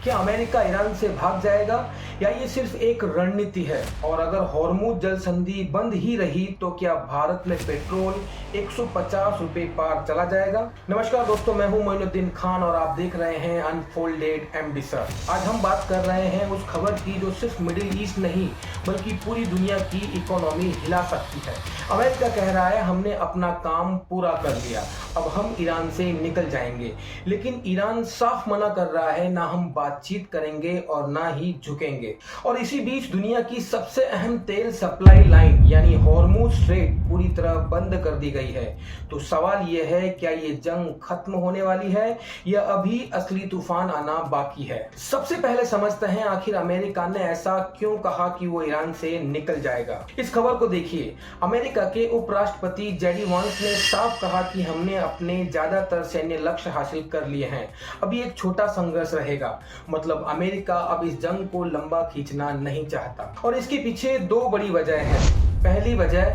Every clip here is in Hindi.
क्या अमेरिका ईरान से भाग जाएगा या ये सिर्फ एक रणनीति है? और अगर हॉर्मुज जल संधि बंद ही रही तो क्या भारत में पेट्रोल 150 रुपए पार चला जाएगा? नमस्कार दोस्तों, मैं हूं मोइनुद्दीन खान और आप देख रहे हैं अनफोल्डेड एमडी सर। आज हम बात कर रहे हैं उस खबर की जो सिर्फ मिडिल ईस्ट नहीं बल्कि पूरी दुनिया की इकोनॉमी हिला सकती है। अमेरिका कह रहा है हमने अपना काम पूरा कर लिया, अब हम ईरान से निकल जाएंगे, लेकिन ईरान साफ मना कर रहा है ना हम बातचीत करेंगे और ना ही झुकेंगे। और इसी बीच दुनिया की सबसे अहम तेल सप्लाई लाइन यानी हॉर्मुज स्ट्रेट पूरी तरह बंद कर दी गई है। तो सवाल यह है, क्या ये जंग खत्म होने वाली है या अभी असली तूफान आना बाकी है? सबसे पहले समझते हैं आखिर अमेरिका ने ऐसा क्यों कहा कि वो ईरान से निकल जाएगा। इस खबर को देखिए। अमेरिका के उपराष्ट्रपति जेडी वांस ने साफ कहा कि हमने अपने ज्यादातर सैन्य लक्ष्य हासिल कर लिए हैं, अभी एक छोटा संघर्ष रहेगा। मतलब अमेरिका अब इस जंग को लंबा खींचना नहीं चाहता और इसके पीछे दो बड़ी वजह है। पहली वजह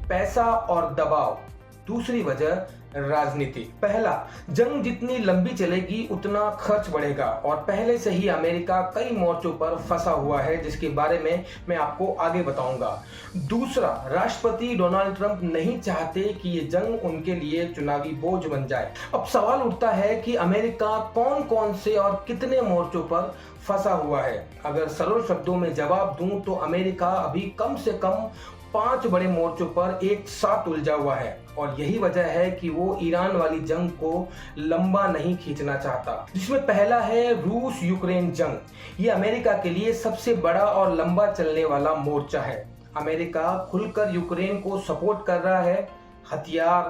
पैसा और दबाव, दूसरी वजह राजनीति। पहला, जंग जितनी लंबी चलेगी उतना खर्च बढ़ेगा और पहले से ही अमेरिका कई मोर्चों पर फंसा हुआ है जिसके बारे में मैं आपको आगे बताऊंगा। दूसरा, राष्ट्रपति डोनाल्ड ट्रंप नहीं चाहते कि ये जंग उनके लिए चुनावी बोझ बन जाए। अब सवाल उठता है कि अमेरिका कौन कौन से और कितने मोर्चों पर फंसा हुआ है। अगर सरल शब्दों में जवाब दूं तो अमेरिका अभी कम से कम 5 बड़े मोर्चों पर एक साथ उलझा हुआ है और यही वजह है कि वो ईरान वाली जंग को लंबा नहीं खींचना चाहता। जिसमें पहला है रूस यूक्रेन जंग। ये अमेरिका के लिए सबसे बड़ा और लंबा चलने वाला मोर्चा है। अमेरिका खुलकर यूक्रेन को सपोर्ट कर रहा है, हथियार,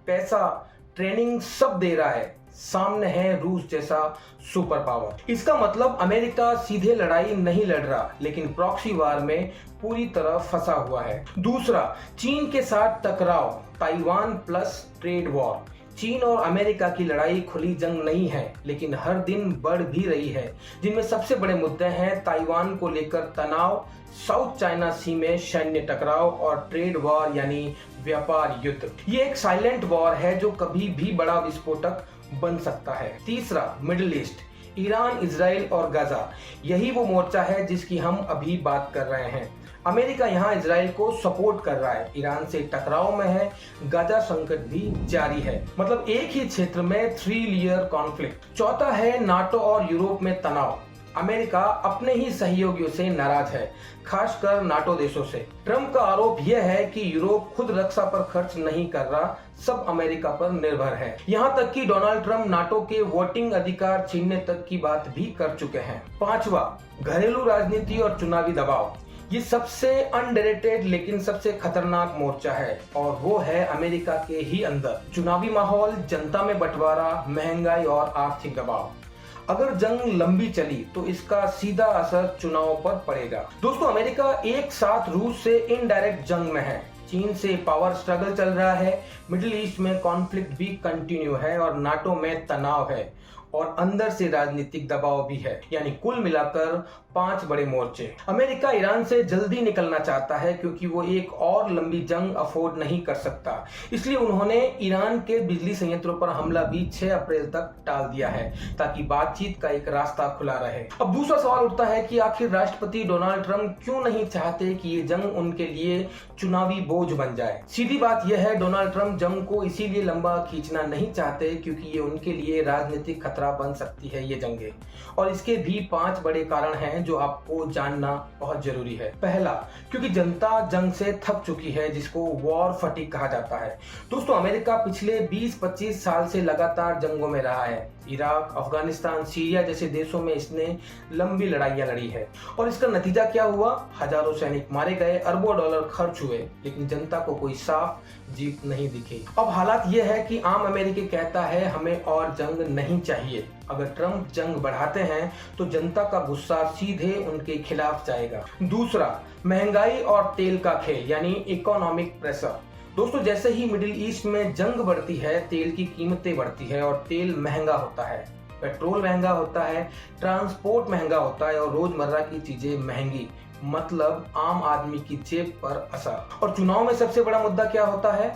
पैसा, ट्रेनिंग सब दे रहा है। सामने है रूस जैसा सुपर पावर। इसका मतलब अमेरिका सीधे लड़ाई नहीं लड़ रहा लेकिन प्रॉक्सी वार में पूरी तरह फंसा हुआ है। दूसरा, चीन के साथ टकराव, ताइवान प्लस ट्रेड वॉर। चीन और अमेरिका की लड़ाई खुली जंग नहीं है लेकिन हर दिन बढ़ भी रही है, जिनमें सबसे बड़े मुद्दे हैं ताइवान को लेकर तनाव, साउथ चाइना सी में सैन्य टकराव और ट्रेड वॉर यानी व्यापार युद्ध। ये एक साइलेंट वॉर है जो कभी भी बड़ा विस्फोटक बन सकता है। तीसरा, मिडिल ईस्ट, ईरान, इजराइल और गाजा। यही वो मोर्चा है जिसकी हम अभी बात कर रहे हैं। अमेरिका यहाँ इजराइल को सपोर्ट कर रहा है, ईरान से टकराव में है, गाजा संकट भी जारी है। मतलब एक ही क्षेत्र में 3 लेयर कॉन्फ्लिक्ट। चौथा है नाटो और यूरोप में तनाव। अमेरिका अपने ही सहयोगियों से नाराज है, खासकर नाटो देशों से। ट्रंप का आरोप यह है कि यूरोप खुद रक्षा पर खर्च नहीं कर रहा, सब अमेरिका पर निर्भर है। यहाँ तक कि डोनाल्ड ट्रंप नाटो के वोटिंग अधिकार छीनने तक की बात भी कर चुके हैं। पांचवा, घरेलू राजनीति और चुनावी दबाव। ये सबसे अनडायरेक्टेड लेकिन सबसे खतरनाक मोर्चा है और वो है अमेरिका के ही अंदर। चुनावी माहौल, जनता में बंटवारा, महंगाई और आर्थिक दबाव। अगर जंग लंबी चली तो इसका सीधा असर चुनावों पर पड़ेगा। दोस्तों, अमेरिका एक साथ रूस से इनडायरेक्ट जंग में है, चीन से पावर स्ट्रगल चल रहा है, मिडिल ईस्ट में कॉन्फ्लिक्ट भी कंटिन्यू है और नाटो में तनाव है और अंदर से राजनीतिक दबाव भी है। यानी कुल मिलाकर 5 बड़े मोर्चे। अमेरिका ईरान से जल्दी निकलना चाहता है क्योंकि वो एक और लंबी जंग अफोर्ड नहीं कर सकता। इसलिए उन्होंने ईरान के बिजली संयंत्रों पर हमला भी 6 अप्रैल तक टाल दिया है ताकि बातचीत का एक रास्ता खुला रहे। अब दूसरा सवाल उठता है कि आखिर राष्ट्रपति डोनाल्ड ट्रंप क्यों नहीं चाहते कि ये जंग उनके लिए चुनावी बोझ बन जाए? सीधी बात यह है, डोनाल्ड ट्रंप जंग को इसीलिए लंबा खींचना नहीं चाहते क्योंकि ये उनके लिए राजनीतिक खतरा बन सकती है ये जंगे। और इसके भी 5 बड़े कारण हैं जो आपको जानना बहुत जरूरी है। पहला, क्योंकि जनता जंग से थक चुकी है जिसको वॉर फटीग कहा जाता है। दोस्तों, अमेरिका पिछले 20-25 साल से लगातार जंगों में रहा है। इराक, अफगानिस्तान, सीरिया जैसे देशों में इसने लंबी लड़ाइयां लड़ी है और इसका नतीजा क्या हुआ? हजारों सैनिक मारे गए, अरबों डॉलर खर्च हुए, लेकिन जनता को कोई साफ जीत नहीं दिखी। अब हालात यह है कि आम अमेरिकी कहता है हमें और जंग नहीं चाहिए। अगर ट्रंप जंग बढ़ाते हैं तो जनता का गुस्सा सीधे उनके खिलाफ जाएगा। दूसरा, महंगाई और तेल का खेल यानी इकोनॉमिक प्रेशर। दोस्तों, जैसे ही मिडिल ईस्ट में जंग बढ़ती है तेल की कीमतें बढ़ती है और तेल महंगा होता है, पेट्रोल महंगा होता है, ट्रांसपोर्ट महंगा होता है और रोजमर्रा की चीजें महंगी। मतलब आम आदमी की जेब पर असर। और चुनाव में सबसे बड़ा मुद्दा क्या होता है?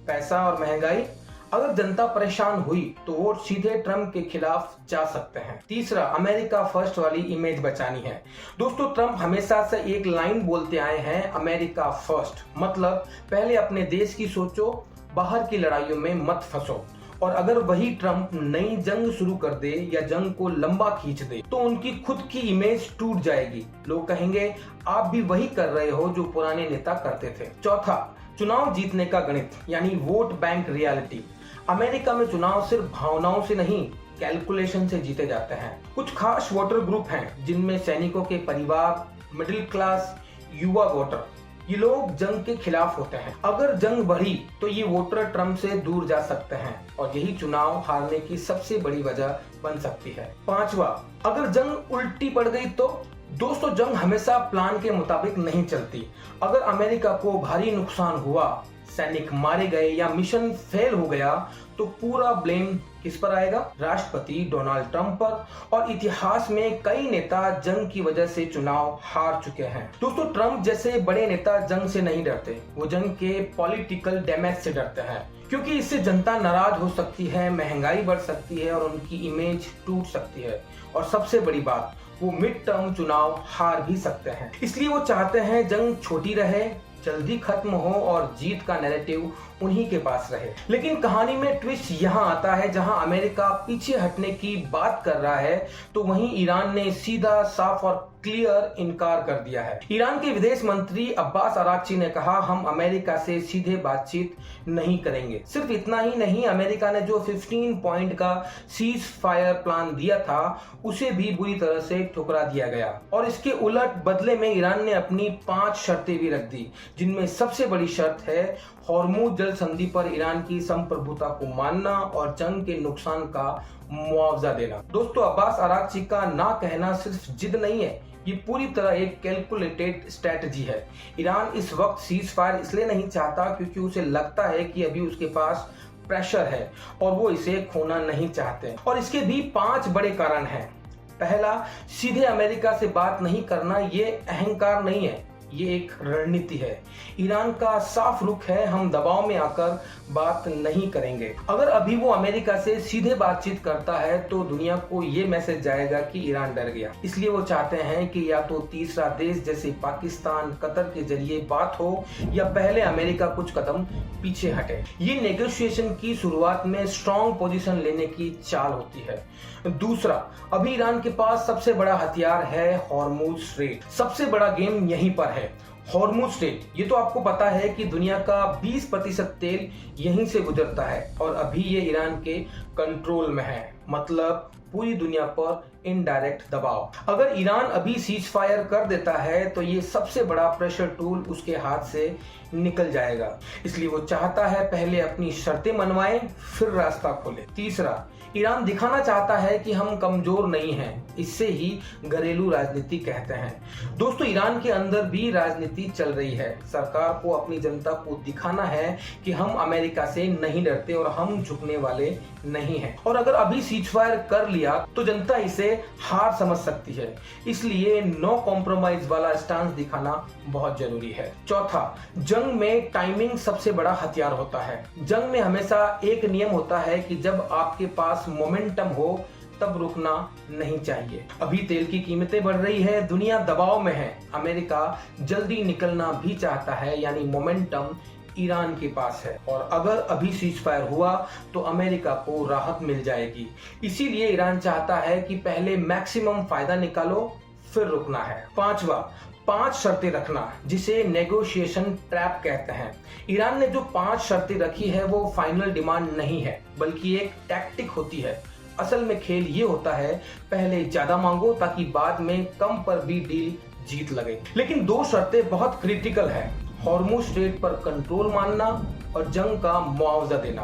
पैसा और महंगाई। अगर जनता परेशान हुई तो वोट सीधे ट्रंप के खिलाफ जा सकते हैं। तीसरा, अमेरिका फर्स्ट वाली इमेज बचानी है। दोस्तों, ट्रंप हमेशा से एक लाइन बोलते आए हैं, अमेरिका फर्स्ट, मतलब पहले अपने देश की सोचो, बाहर की लड़ाइयों में मत फंसो। और अगर वही ट्रंप नई जंग शुरू कर दे या जंग को लंबा खींच दे तो उनकी खुद की इमेज टूट जाएगी। लोग कहेंगे आप भी वही कर रहे हो जो पुराने नेता करते थे। चौथा, चुनाव जीतने का गणित यानी वोट बैंक रियलिटी। अमेरिका में चुनाव सिर्फ भावनाओं से नहीं, कैलकुलेशन से जीते जाते हैं। कुछ खास वोटर ग्रुप हैं जिनमें सैनिकों के परिवार, मिडिल क्लास, युवा वोटर, ये लोग जंग के खिलाफ होते हैं। अगर जंग बढ़ी तो ये वोटर ट्रंप से दूर जा सकते हैं और यही चुनाव हारने की सबसे बड़ी वजह बन सकती है। पांचवा, अगर जंग उल्टी पड़ गई तो दोस्तों, जंग हमेशा प्लान के मुताबिक नहीं चलती। अगर अमेरिका को भारी नुकसान हुआ, सैनिक मारे गए या मिशन फेल हो गया तो पूरा ब्लेम किस पर आएगा? राष्ट्रपति डोनाल्ड ट्रंप पर। और इतिहास में कई नेता जंग की वजह से चुनाव हार चुके हैं। दोस्तों, ट्रंप जैसे बड़े नेता जंग से नहीं डरते, वो जंग के पॉलिटिकल डैमेज से डरते हैं, क्योंकि इससे जनता नाराज हो सकती है, महंगाई बढ़ सकती है और उनकी इमेज टूट सकती है। और सबसे बड़ी बात, वो मिड टर्म चुनाव हार भी सकते हैं। इसलिए वो चाहते हैं जंग छोटी रहे, जल्दी खत्म हो और जीत का नैरेटिव उन्हीं के पास रहे। लेकिन कहानी में ट्विस्ट यहाँ आता है, जहां अमेरिका पीछे हटने की बात कर रहा है तो वहीं ईरान ने सीधा, साफ और क्लियर इनकार कर दिया है। ईरान के विदेश मंत्री अब्बास अराक्ची ने कहा, हम अमेरिका से सीधे बातचीत नहीं करेंगे। सिर्फ इतना ही नहीं, अमेरिका ने जो 15 पॉइंट का सीज फायर प्लान दिया था उसे भी बुरी तरह से ठुकरा दिया गया। और इसके उलट बदले में ईरान ने अपनी 5 शर्तें भी रख दी, जिनमें सबसे बड़ी शर्त है हॉर्मुज जल संधि पर ईरान की संप्रभुता को मानना और जंग के नुकसान का मुआवजा देना। दोस्तों, अब्बास अराक्ची का ना कहना सिर्फ जिद नहीं है, ये पूरी तरह एक कैलकुलेटेड स्ट्रेटजी है। ईरान इस वक्त सीज फायर इसलिए नहीं चाहता क्योंकि उसे लगता है कि अभी उसके पास प्रेशर है और वो इसे खोना नहीं चाहते। और इसके भी 5 बड़े कारण हैं। पहला, सीधे अमेरिका से बात नहीं करना ये अहंकार नहीं है, ये एक रणनीति है। ईरान का साफ रुख है, हम दबाव में आकर बात नहीं करेंगे। अगर अभी वो अमेरिका से सीधे बातचीत करता है तो दुनिया को ये मैसेज जाएगा कि ईरान डर गया। इसलिए वो चाहते हैं कि या तो तीसरा देश जैसे पाकिस्तान, कतर के जरिए बात हो या पहले अमेरिका कुछ कदम पीछे हटे। ये नेगोशिएशन की शुरुआत में स्ट्रॉन्ग पोजीशन लेने की चाल होती है। दूसरा, अभी ईरान के पास सबसे बड़ा हथियार है हॉर्मुज स्ट्रेट। सबसे बड़ा गेम यहीं पर है। हॉर्मुज स्ट्रेट, ये तो आपको पता है कि दुनिया का 20% तेल यहीं से गुजरता है और अभी ये ईरान के कंट्रोल में है, मतलब पूरी दुनिया पर इनडायरेक्ट दबाव। अगर ईरान अभी सीज फायर कर देता है तो ये सबसे बड़ा प्रेशर टूल उसके हाथ से निकल जाएगा। इसलिए वो चाहता है पहले अपनी शर्तें मनवाए फिर रास्ता खोले। तीसरा, ईरान दिखाना चाहता है कि हम कमजोर नहीं हैं, इससे ही घरेलू राजनीति कहते हैं। दोस्तों, ईरान के अंदर भी राजनीति चल रही है। सरकार को अपनी जनता को दिखाना है कि हम अमेरिका से नहीं डरते और हम झुकने वाले नहीं हैं। और अगर अभी सीज फायर कर लिया तो जनता इसे हार समझ सकती है, इसलिए नो कॉम्प्रोमाइज वाला स्टांस दिखाना बहुत जरूरी है। चौथा, जंग में टाइमिंग सबसे बड़ा हथियार होता है। जंग में हमेशा एक नियम होता है कि जब आपके पास मोमेंटम हो तब रुकना नहीं चाहिए। अभी तेल की कीमतें बढ़ रही है, दुनिया दबाव में है, अमेरिका जल्दी निकलना भी चाहता है, यानी मोमेंटम ईरान के पास है। और अगर अभी सीज फायर हुआ तो अमेरिका को राहत मिल जाएगी। इसीलिए ईरान चाहता है कि पहले मैक्सिमम फायदा निकालो फिर रुकना है। पांचवा, 5 शर्तें रखना, जिसे नेगोशिएशन ट्रैप कहते हैं। ईरान ने जो 5 शर्तें रखी है वो फाइनल डिमांड नहीं है, बल्कि एक टैक्टिक होती है। असल में खेल ये होता है, पहले ज्यादा मांगो ताकि बाद में कम पर भी डील जीत लगे। लेकिन 2 शर्तें बहुत क्रिटिकल है, हॉर्मुज स्ट्रेट पर कंट्रोल मानना और जंग का मुआवजा देना।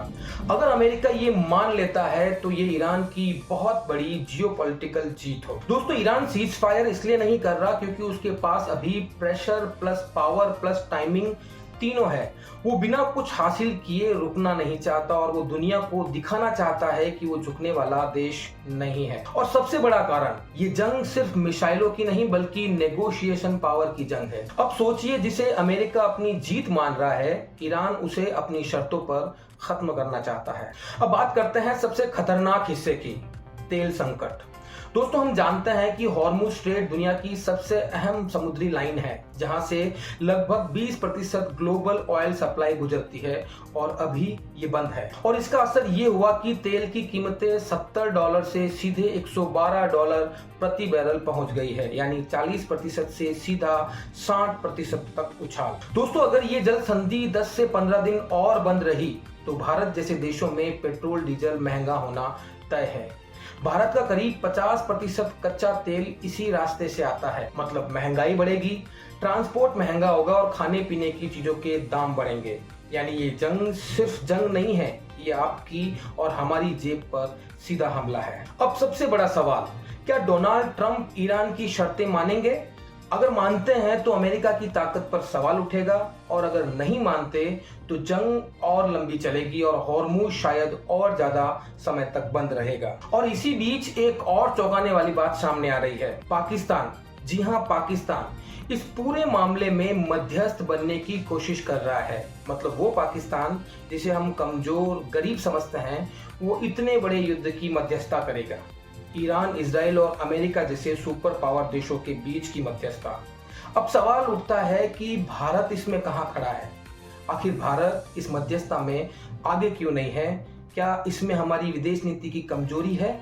अगर अमेरिका ये मान लेता है तो ये ईरान की बहुत बड़ी जियोपॉलिटिकल जीत हो। दोस्तों, ईरान सीज फायर इसलिए नहीं कर रहा क्योंकि उसके पास अभी pressure plus power plus timing तीनों है। वो बिना कुछ हासिल किए रुकना नहीं चाहता और वो दुनिया को दिखाना चाहता है कि वो झुकने वाला देश नहीं है। और सबसे बड़ा कारण, ये जंग सिर्फ मिसाइलों की नहीं बल्कि नेगोशिएशन पावर की जंग है। अब सोचिए, जिसे अमेरिका अपनी जीत मान रहा है, ईरान उसे अपनी शर्तों पर खत्म करना चाहता है। अब बात करते हैं सबसे खतरनाक हिस्से की, तेल संकट। दोस्तों, हम जानते हैं कि हॉर्मुज स्ट्रेट दुनिया की सबसे अहम समुद्री लाइन है, जहां से लगभग 20% ग्लोबल ऑयल सप्लाई गुजरती है और अभी ये बंद है। और इसका असर ये हुआ कि तेल की कीमतें $70 से सीधे $112 प्रति बैरल पहुंच गई है, यानी 40% से सीधा 60% तक उछाल। दोस्तों, अगर ये जल संधि 10 से 15 दिन और बंद रही तो भारत जैसे देशों में पेट्रोल डीजल महंगा होना तय है। भारत का करीब 50% कच्चा तेल इसी रास्ते से आता है। मतलब महंगाई बढ़ेगी, ट्रांसपोर्ट महंगा होगा और खाने पीने की चीजों के दाम बढ़ेंगे। यानी ये जंग सिर्फ जंग नहीं है, ये आपकी और हमारी जेब पर सीधा हमला है। अब सबसे बड़ा सवाल, क्या डोनाल्ड ट्रंप ईरान की शर्तें मानेंगे? अगर मानते हैं तो अमेरिका की ताकत पर सवाल उठेगा, और अगर नहीं मानते तो जंग और लंबी चलेगी और हॉर्मुज शायद और ज्यादा समय तक बंद रहेगा। और इसी बीच एक और चौंकाने वाली बात सामने आ रही है, पाकिस्तान। जी हाँ, पाकिस्तान इस पूरे मामले में मध्यस्थ बनने की कोशिश कर रहा है। मतलब वो पाकिस्तान जिसे हम कमजोर गरीब समझते हैं, वो इतने बड़े युद्ध की मध्यस्थता करेगा। ईरान, इजराइल और अमेरिका जैसे सुपर पावर देशों के बीच की मध्यस्थता। अब सवाल उठता है कि भारत इसमें कहाँ खड़ा है? आखिर भारत इस मध्यस्थता में आगे क्यों नहीं है? क्या इसमें हमारी विदेश नीति की कमजोरी है,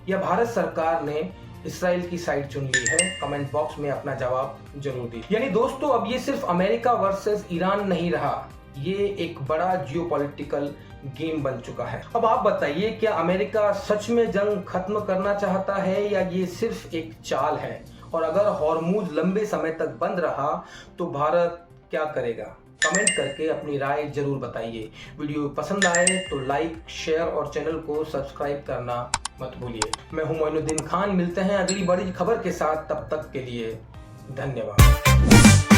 या भारत सरकार ने इस्राइल की साइड चुन ली है? कमेंट बॉक्स में अपना जवाब जरूर दीजिए। यानी दोस्तों, अब ये सिर्फ अमेरिका वर्सेस ईरान नहीं रहा, ये एक बड़ा जियोपॉलिटिकल गेम बन चुका है। अब आप बताइए, क्या अमेरिका सच में जंग खत्म करना चाहता है या ये सिर्फ एक चाल है? और अगर हॉर्मुज लंबे समय तक बंद रहा तो भारत क्या करेगा? कमेंट करके अपनी राय जरूर बताइए। वीडियो पसंद आए तो लाइक, शेयर और चैनल को सब्सक्राइब करना मत भूलिए। मैं हूं मोइनुद्दीन खान, मिलते हैं अगली बड़ी खबर के साथ। तब तक के लिए धन्यवाद।